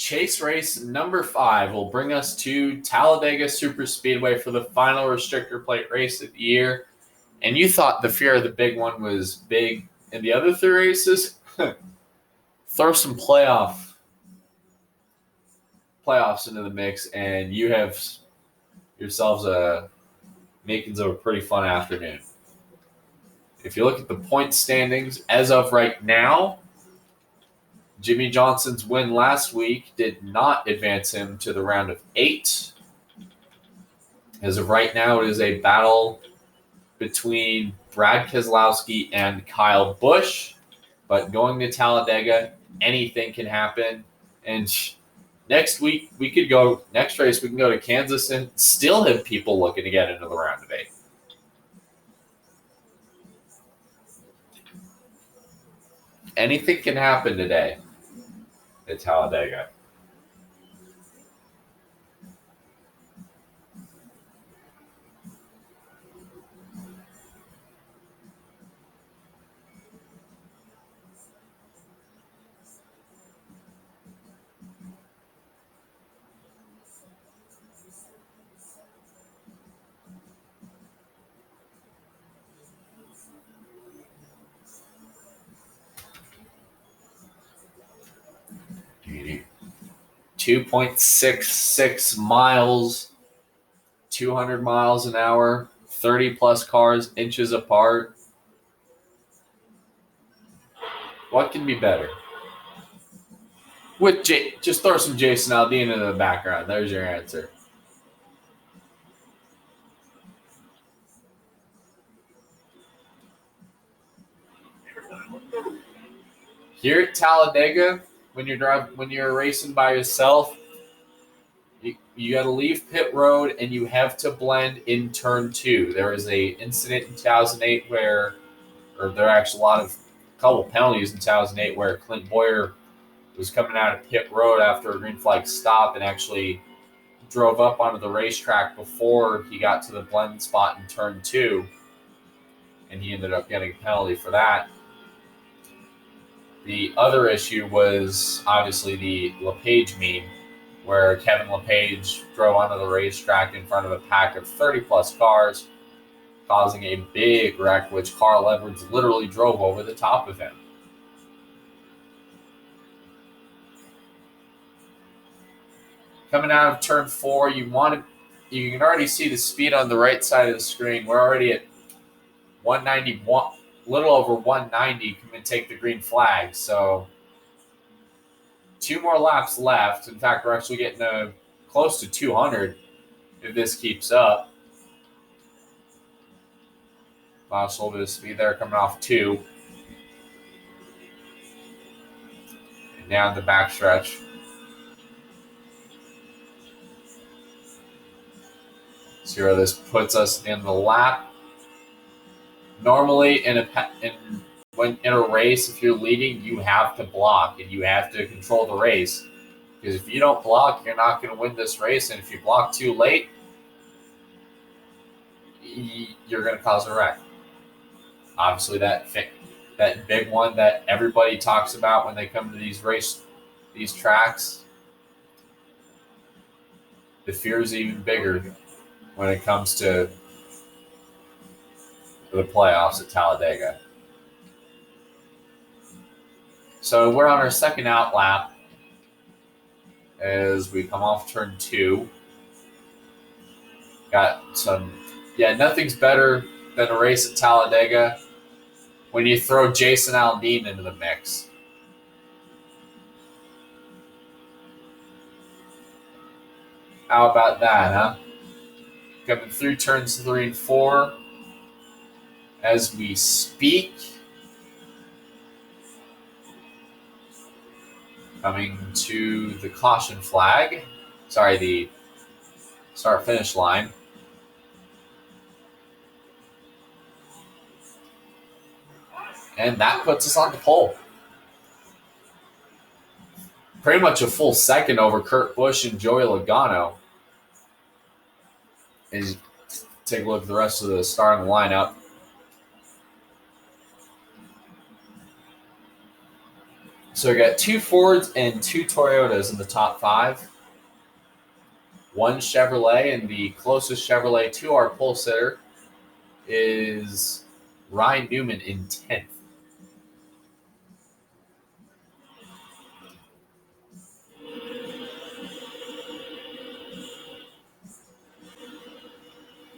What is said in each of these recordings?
Chase race number 5 will bring us to Talladega Superspeedway for the final restrictor plate race of the year. And you thought the fear of the big one was big in the other 3 races? Throw some playoffs into the mix, and you have yourselves a makings of a pretty fun afternoon. If you look at the point standings as of right now, Jimmy Johnson's win last week did not advance him to the round of 8. As of right now, it is a battle between Brad Keselowski and Kyle Busch. But going to Talladega, anything can happen. And next race, we can go to Kansas and still have people looking to get into the round of 8. Anything can happen today at Talladega. Beauty. 2.66 miles, 200 miles an hour, 30-plus cars, inches apart. What can be better? Just throw some Jason Aldean into the background. There's your answer. Here at Talladega, when you're racing by yourself, you got to leave pit road and you have to blend in turn 2. There was a incident in 2008 there are actually a couple penalties in 2008 where Clint Boyer was coming out of pit road after a green flag stop and actually drove up onto the racetrack before he got to the blend spot in turn 2, and he ended up getting a penalty for that. The other issue was obviously the LePage meme, where Kevin LePage drove onto the racetrack in front of a pack of 30-plus cars, causing a big wreck, which Carl Edwards literally drove over the top of him. Coming out of turn 4, you can already see the speed on the right side of the screen. We're already at 191, little over 190. Can we take the green flag? So 2 more laps left. In fact, we're actually getting close to 200 if this keeps up. Lost a little bit of speed there coming off 2. And down the backstretch. See where this puts us in the lap. Normally, in a race, if you're leading, you have to block and you have to control the race. Because if you don't block, you're not going to win this race. And if you block too late, you're going to cause a wreck. Obviously, that big one that everybody talks about when they come to these tracks, the fear is even bigger when it comes to the playoffs at Talladega. So we're on our second out lap as we come off turn 2. Nothing's better than a race at Talladega when you throw Jason Aldean into the mix. How about that, huh? Coming through turns 3 and 4 as we speak. Coming to the caution flag. Sorry, the start-finish line. And that puts us on the pole. Pretty much a full second over Kurt Busch and Joey Logano. And take a look at the rest of the starting lineup. So we got 2 Fords and 2 Toyotas in the top 5. 1 Chevrolet, and the closest Chevrolet to our pole sitter is Ryan Newman in 10th.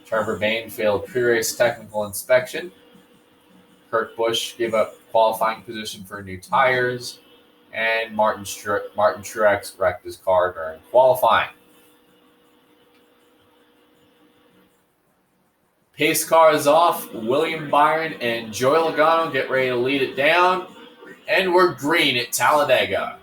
Trevor Bain failed pre-race technical inspection. Kurt Busch gave up qualifying position for new tires. And Martin Truex wrecked his car during qualifying. Pace car is off. William Byron and Joey Logano get ready to lead it down. And we're green at Talladega.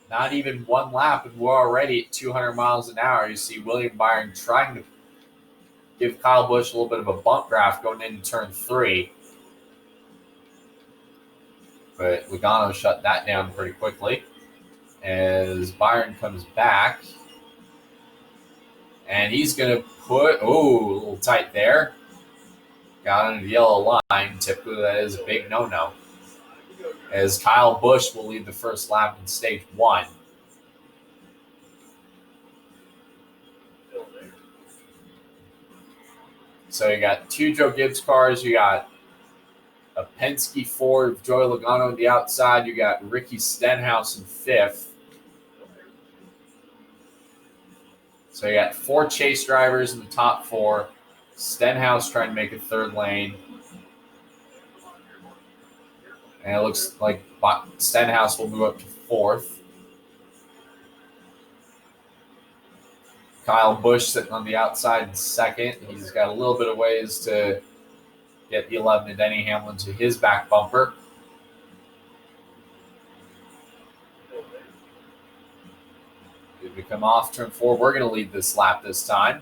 Not even one lap, and we're already at 200 miles an hour. You see William Byron trying to give Kyle Busch a little bit of a bump draft going into turn 3. But Logano shut that down pretty quickly as Byron comes back. And he's going to put, a little tight there. Got under the yellow line. Typically, that is a big no-no. As Kyle Busch will lead the first lap in stage 1. So you got 2 Joe Gibbs cars. You got a Penske Ford of Joey Logano on the outside. You got Ricky Stenhouse in 5th. So you got 4 chase drivers in the top 4. Stenhouse trying to make a 3rd lane. And it looks like Stenhouse will move up to 4th. Kyle Busch sitting on the outside in 2nd. He's got a little bit of ways to get the 11 of Denny Hamlin to his back bumper. As we come off turn 4, we're going to lead this lap this time.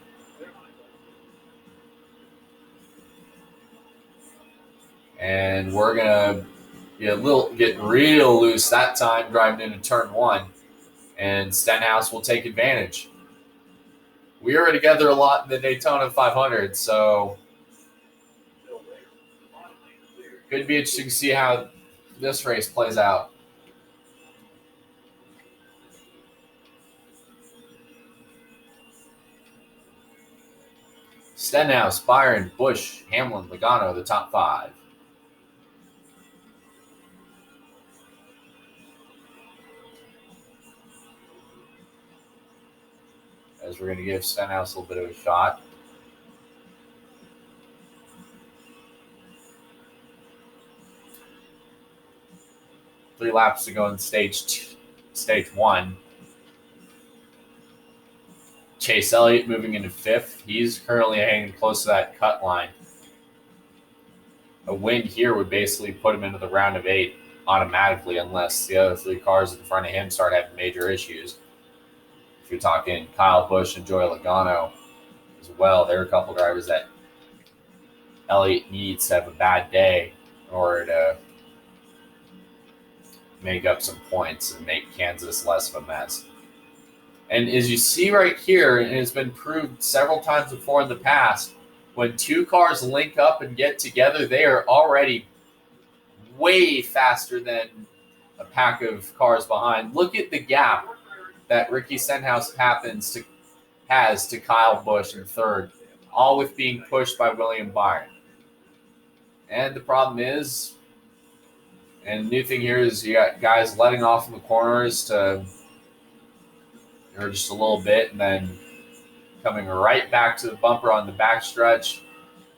And we're going to get real loose that time driving into turn 1. And Stenhouse will take advantage. We were together a lot in the Daytona 500, so could be interesting to see how this race plays out. Stenhouse, Byron, Busch, Hamlin, Logano, the top 5. As we're going to give Stenhouse a little bit of a shot. Three laps to go in stage 1. Chase Elliott moving into 5th. He's currently hanging close to that cut line. A win here would basically put him into the round of 8 automatically, unless the other 3 cars in front of him start having major issues. If you're talking Kyle Busch and Joey Logano as well, there are a couple drivers that Elliott needs to have a bad day in order to make up some points and make Kansas less of a mess. And as you see right here, and it's been proved several times before in the past, when 2 cars link up and get together, they are already way faster than a pack of cars behind. Look at the gap that Ricky Stenhouse has to Kyle Busch in 3rd, all with being pushed by William Byron. And the problem is, and the new thing here is you got guys letting off in the corners or just a little bit, and then coming right back to the bumper on the backstretch,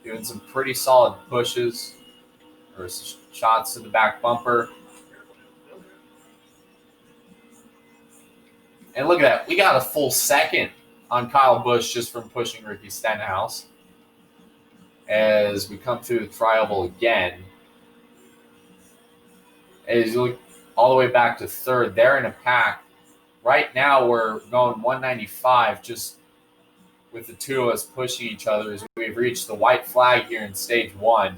doing some pretty solid pushes or shots to the back bumper. And look at that. We got a full second on Kyle Busch just from pushing Ricky Stenhouse. As we come through the tri-oval again. As you look all the way back to third, they're in a pack. Right now, we're going 195, just with the two of us pushing each other as we've reached the white flag here in stage one.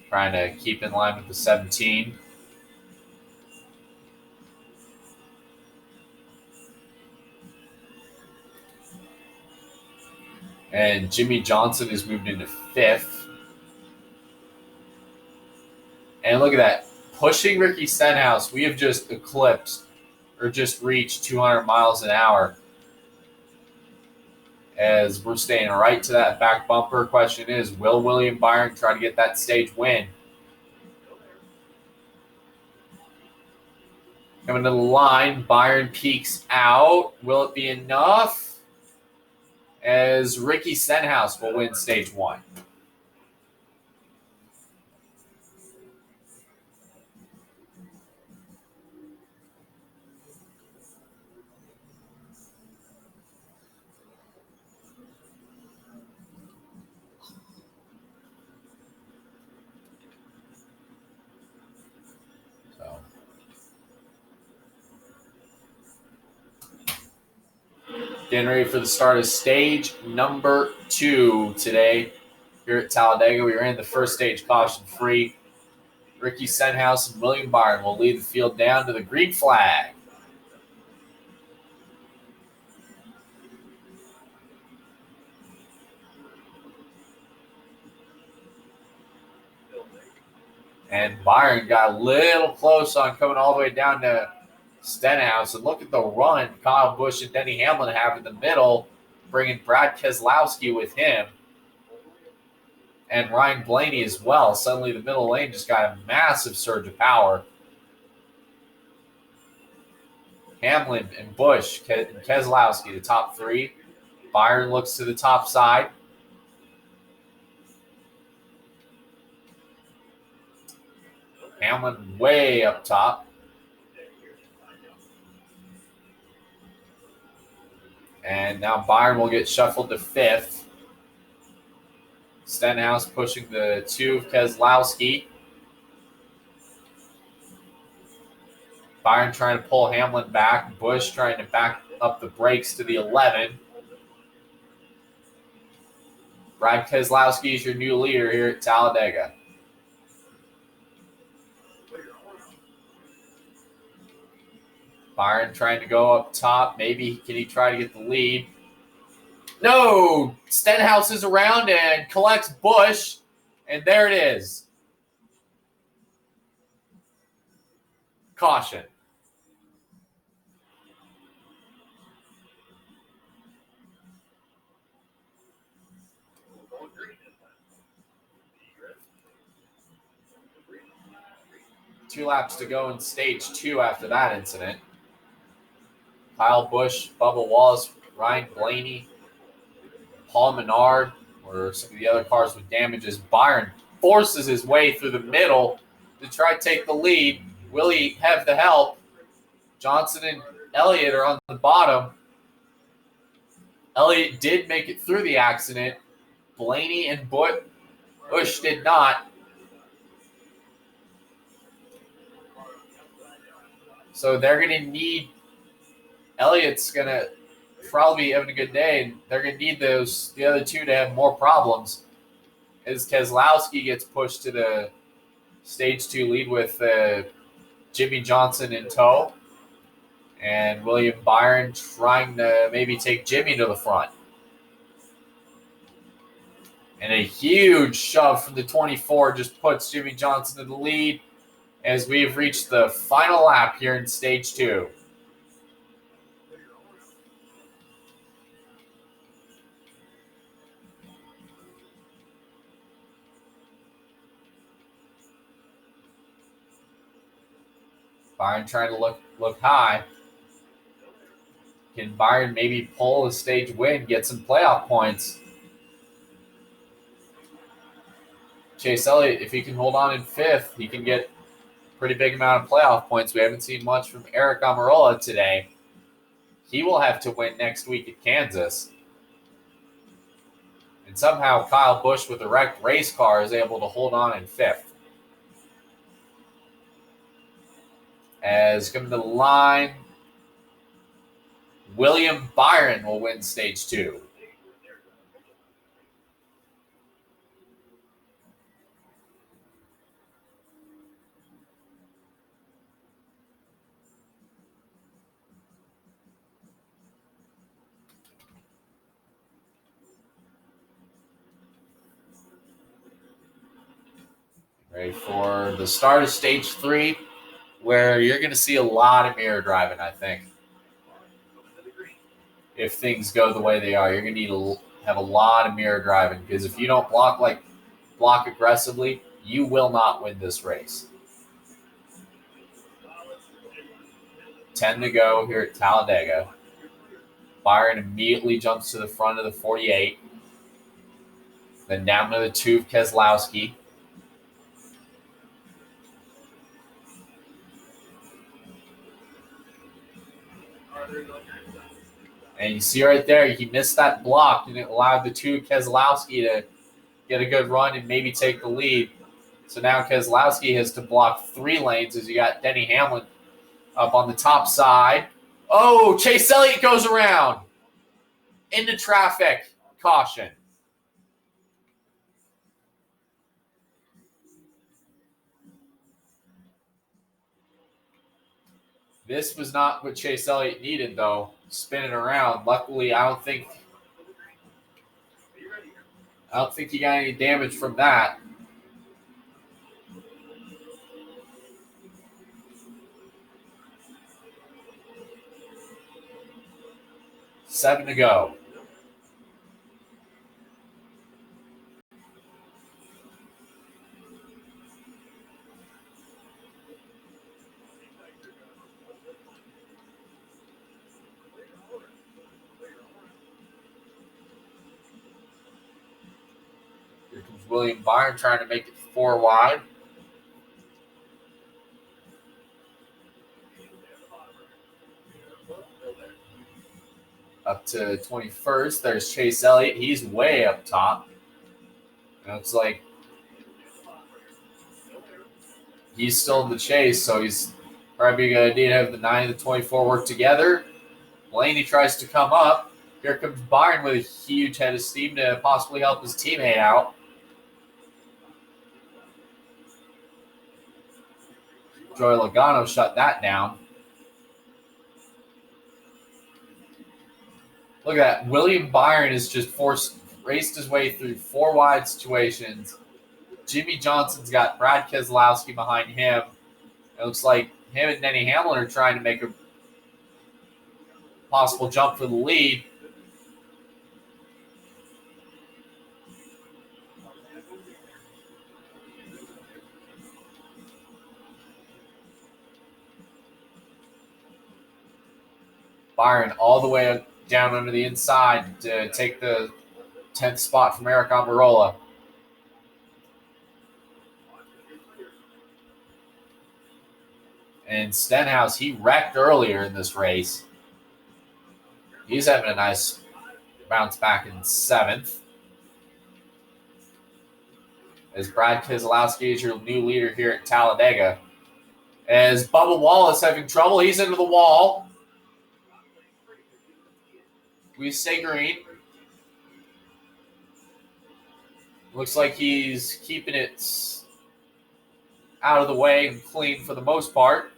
Trying to keep in line with the 17. And Jimmy Johnson has moved into fifth. And look at that. Pushing Ricky Stenhouse, we have just eclipsed or just reached 200 miles an hour. As we're staying right to that back bumper. Question is, will William Byron try to get that stage win? Coming to the line, Byron peeks out. Will it be enough? As Ricky Stenhouse will win stage one. Getting ready for the start of stage number 2 today here at Talladega. We ran the first stage caution-free. Ricky Stenhouse and William Byron will lead the field down to the green flag. And Byron got a little close on coming all the way down to Stenhouse. And look at the run Kyle Busch and Denny Hamlin have in the middle, bringing Brad Keselowski with him. And Ryan Blaney as well. Suddenly the middle lane just got a massive surge of power. Hamlin and Busch and Keselowski, the top three. Byron looks to the top side. Hamlin way up top. And now Byron will get shuffled to fifth. Stenhouse pushing the 2 of Keselowski. Byron trying to pull Hamlin back. Busch trying to back up the brakes to the 11. Brad Keselowski is your new leader here at Talladega. Byron trying to go up top. Maybe can he try to get the lead? No! Stenhouse is around and collects Busch. And there it is. Caution. Two laps to go in stage 2 after that incident. Kyle Busch, Bubba Wallace, Ryan Blaney, Paul Menard, or some of the other cars with damages. Byron forces his way through the middle to try to take the lead. Will he have the help? Johnson and Elliott are on the bottom. Elliott did make it through the accident. Blaney and Busch did not. So they're going to need – Elliott's going to probably be having a good day, and they're going to need the other two to have more problems as Keselowski gets pushed to the stage 2 lead with Jimmy Johnson in tow, and William Byron trying to maybe take Jimmy to the front. And a huge shove from the 24 just puts Jimmy Johnson in the lead as we have reached the final lap here in stage 2. Byron trying to look high. Can Byron maybe pull a stage win, get some playoff points? Chase Elliott, if he can hold on in 5th, he can get a pretty big amount of playoff points. We haven't seen much from Eric Almirola today. He will have to win next week at Kansas. And And somehow Kyle Busch with a wrecked race car is able to hold on in 5th. As coming to the line, William Byron will win stage 2. Ready for the start of stage 3, where you're going to see a lot of mirror driving, I think. If things go the way they are, you're going to need to have a lot of mirror driving, because if you don't block aggressively, you will not win this race. 10 to go here at Talladega. Byron immediately jumps to the front of the 48. Then down to the 2 of Keselowski. And you see right there, he missed that block, and it allowed the 2 Keselowski to get a good run and maybe take the lead. So now Keselowski has to block 3 lanes as you got Denny Hamlin up on the top side. Oh, Chase Elliott goes around into traffic. Caution. This was not what Chase Elliott needed, though. Spinning around. Luckily, I don't think he got any damage from that. Seven to go. Here comes William Byron trying to make it 4 wide. Up to 21st, there's Chase Elliott. He's way up top. And it's like he's still in the chase, so he's probably a good idea to have the 9 and the 24 work together. Blaney tries to come up. Here comes Byron with a huge head of steam to possibly help his teammate out. Joey Logano shut that down. Look at that. William Byron has just raced his way through 4 wide situations. Jimmy Johnson's got Brad Keselowski behind him. It looks like him and Denny Hamlin are trying to make a possible jump for the lead. Byron all the way down under the inside to take the 10th spot from Eric Almirola. And Stenhouse, he wrecked earlier in this race. He's having a nice bounce back in 7th. As Brad Keselowski is your new leader here at Talladega. As Bubba Wallace having trouble, he's into the wall. We stay green. Looks like he's keeping it out of the way and clean for the most part.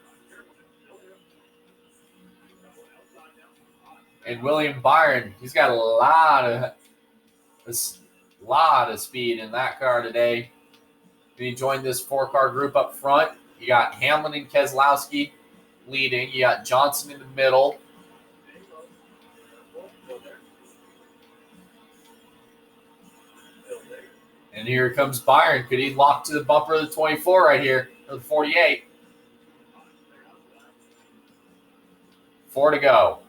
And William Byron, he's got a lot of speed in that car today. He joined this 4-car group up front. You got Hamlin and Keselowski leading. You got Johnson in the middle. And here comes Byron. Could he lock to the bumper of the 24 right here, or the 48? 4 to go.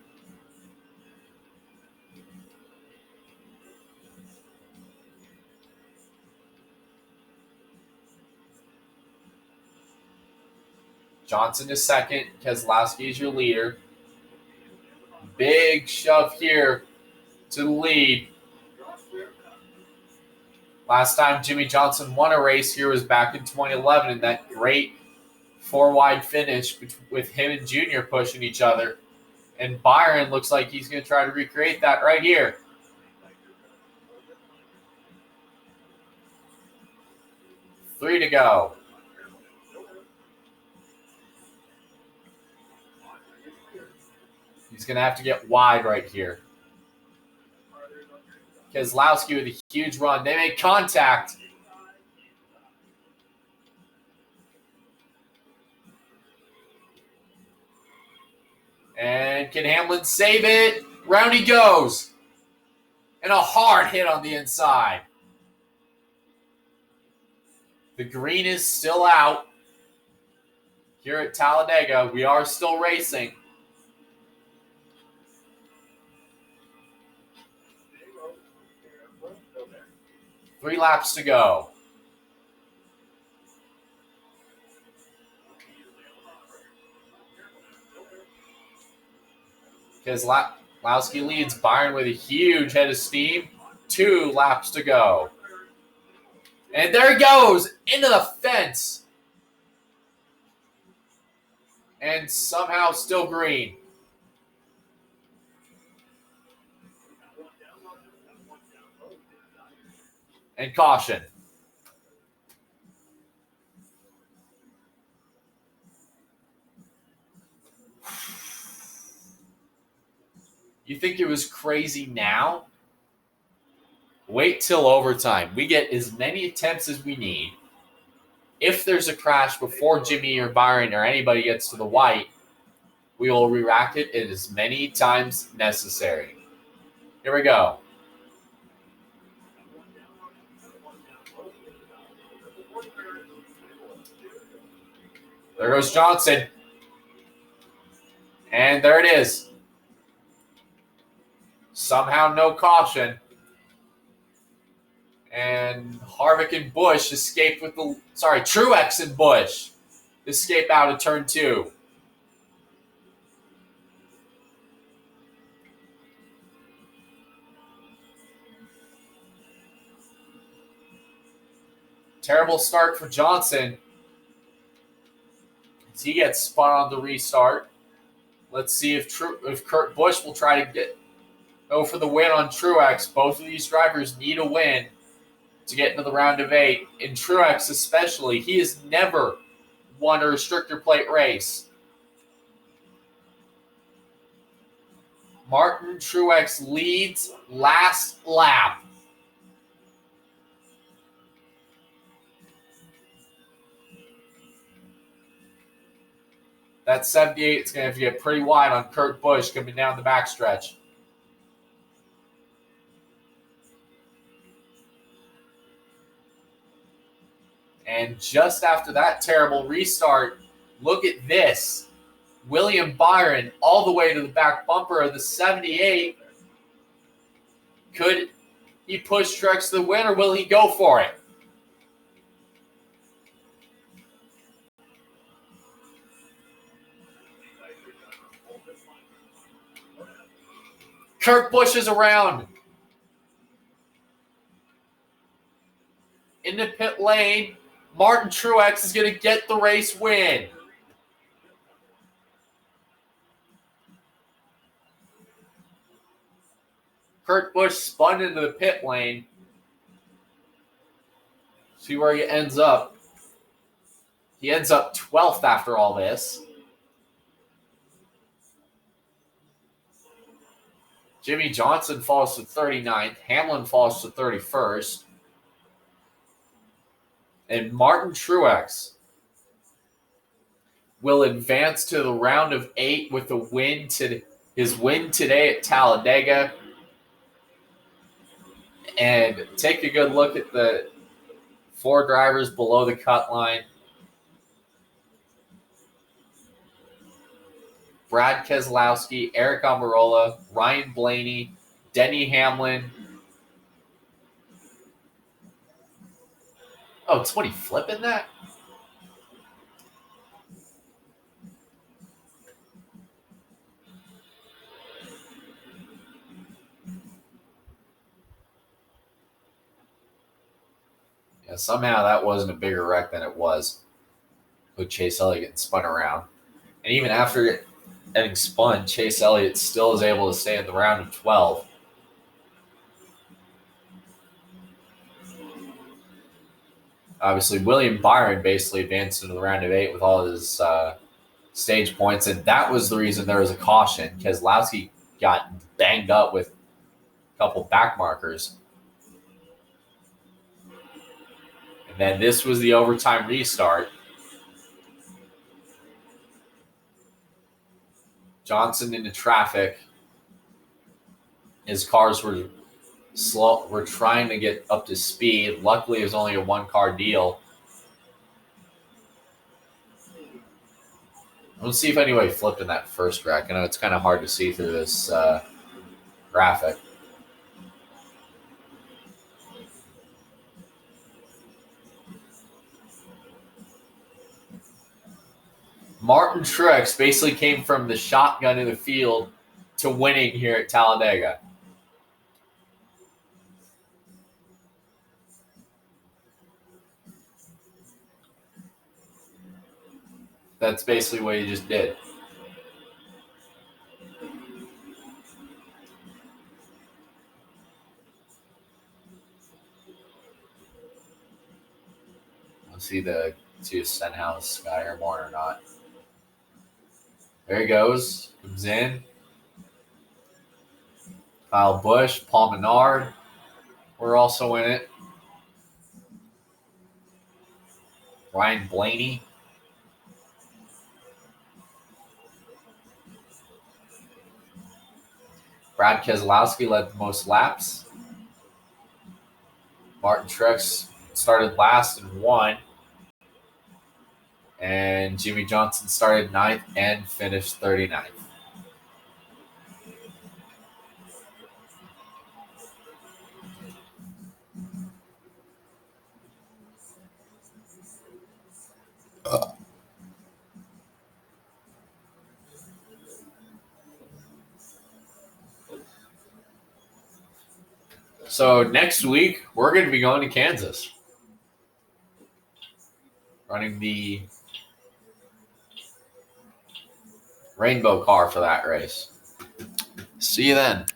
Johnson is second. Keselowski is your leader. Big shove here to the lead. Last time Jimmy Johnson won a race here was back in 2011 in that great four-wide finish with him and Junior pushing each other. And Byron looks like he's going to try to recreate that right here. Three to go. He's going to have to get wide right here. Keselowski with a huge run. They make contact. And can Hamlin save it? Round he goes. And a hard hit on the inside. The green is still out. Here at Talladega, we are still racing. Three laps to go. Keselowski leads Byron with a huge head of steam. 2 laps to go. And there he goes into the fence. And somehow still green. And caution. You think it was crazy now? Wait till overtime. We get as many attempts as we need. If there's a crash before Jimmy or Byron or anybody gets to the white, we will re-rack it as many times necessary. Here we go. There goes Johnson. And there it is. Somehow no caution. And Harvick and Busch escaped with the... Sorry, Truex and Busch escape out of turn 2. Terrible start for Johnson. As he gets spun on the restart. Let's see if Kurt Busch will try to go for the win on Truex. Both of these drivers need a win to get into the round of 8. In Truex especially, he has never won a restrictor plate race. Martin Truex leads last lap. That 78 is going to have to get pretty wide on Kurt Busch coming down the backstretch. And just after that terrible restart, look at this. William Byron all the way to the back bumper of the 78. Could he push Truex to the win, or will he go for it? Kurt Busch is around. In the pit lane, Martin Truex is going to get the race win. Kurt Busch spun into the pit lane. See where he ends up. He ends up 12th after all this. Jimmy Johnson falls to 39th. Hamlin falls to 31st. And Martin Truex will advance to the round of 8 with his win today at Talladega. And take a good look at the 4 drivers below the cut line. Brad Keselowski, Eric Almirola, Ryan Blaney, Denny Hamlin. Oh, 20 flipping that? And somehow that wasn't a bigger wreck than it was with Chase Elliott getting spun around. And even after getting spun, Chase Elliott still is able to stay in the round of 12. Obviously, William Byron basically advanced into the round of 8 with all his stage points, and that was the reason there was a caution. Keselowski got banged up with a couple back markers. And then this was the overtime restart. Johnson into traffic. His cars were slow. We're trying to get up to speed. Luckily, it was only a one-car deal. Let's see if anybody flipped in that first wreck. I know it's kind of hard to see through this graphic. Martin Truex basically came from the shotgun in the field to winning here at Talladega. That's basically what he just did. Let's see if Stenhouse got airborne or not. There he goes. Comes in. Kyle Busch, Paul Menard. We're also in it. Ryan Blaney. Brad Keselowski led the most laps. Martin Truex started last and won. And Jimmy Johnson started 9th and finished 39th. So next week, we're going to be going to Kansas. Running the rainbow car for that race. See you then.